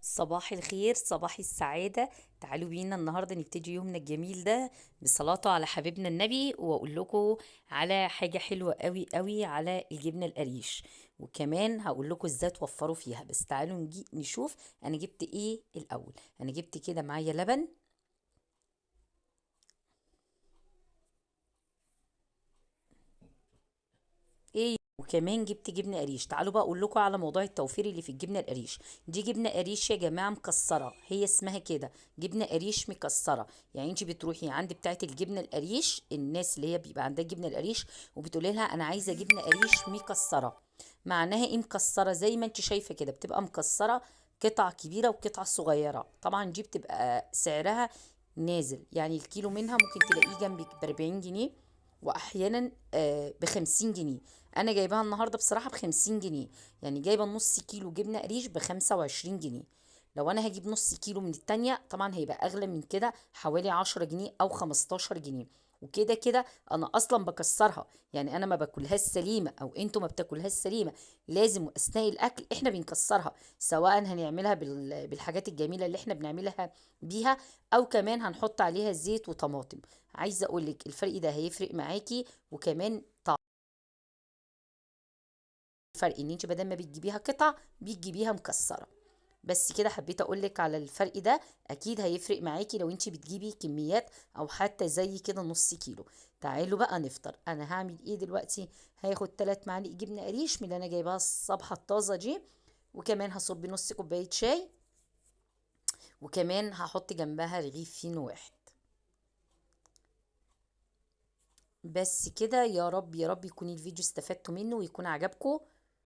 صباح الخير، صباح السعادة. تعالوا بينا النهاردة نبتدي يومنا الجميل ده بصلاته على حبيبنا النبي، وأقول لكم على حاجة حلوة قوي قوي على الجبنة القريش. وكمان هقول لكم ازاي توفروا فيها. بس تعالوا نشوف أنا جبت ايه الأول. أنا جبت كده معايا لبن. ايه، وكمان جبت جبنه قريش. تعالوا بقى اقول لكم على موضوع التوفير اللي في الجبنه القريش. دي جبنه قريش يا جماعه مكسره، هي اسمها كده جبنه قريش مكسره. يعني انت بتروحي عند بتاعه الجبنه القريش، الناس اللي هي بيبقى عندها جبنه القريش، وبتقولي لها انا عايزه جبنه قريش مكسره. معناها ايه مكسره؟ زي ما انت شايفه كده بتبقى مكسره، قطع كبيره وقطع صغيره. طبعا دي بتبقى سعرها نازل، يعني الكيلو منها ممكن تلاقيه جنبك ب 40 جنيه، واحيانا ب50 جنيه. انا جايباها النهارده بصراحه ب50 جنيه. يعني جايبه نص كيلو جبنه قريش ب25 جنيه. لو انا هجيب نص كيلو من التانية طبعا هيبقى اغلى من كده، حوالي 10 جنيه او 15 جنيه. وكده كده انا اصلا بكسرها، يعني انا ما باكلهاش سليمه او انتوا ما بتاكلهاش سليمه. لازم اثناء الاكل احنا بنكسرها، سواء هنعملها بالحاجات الجميله اللي احنا بنعملها بيها، او كمان هنحط عليها زيت وطماطم. عايزه اقولك الفرق ده هيفرق معاكي. وكمان الفرق ان انت بدل ما بتجيبيها قطع بتجيبيها مكسره. بس كده حبيت اقولك على الفرق ده. اكيد هيفرق معاكي لو انت بتجيبي كميات او حتى زي كده نص كيلو. تعالوا بقى نفطر. انا هعمل ايه دلوقتي؟ هاخد 3 معالق جبنه قريش من اللي انا جايباها الصبحه الطازه دي، وكمان هصب نص كوبايه شاي، وكمان هحط جنبها رغيف فينو واحد. بس كده. يا رب يا رب يكون الفيديو استفدتوا منه ويكون عجبكم.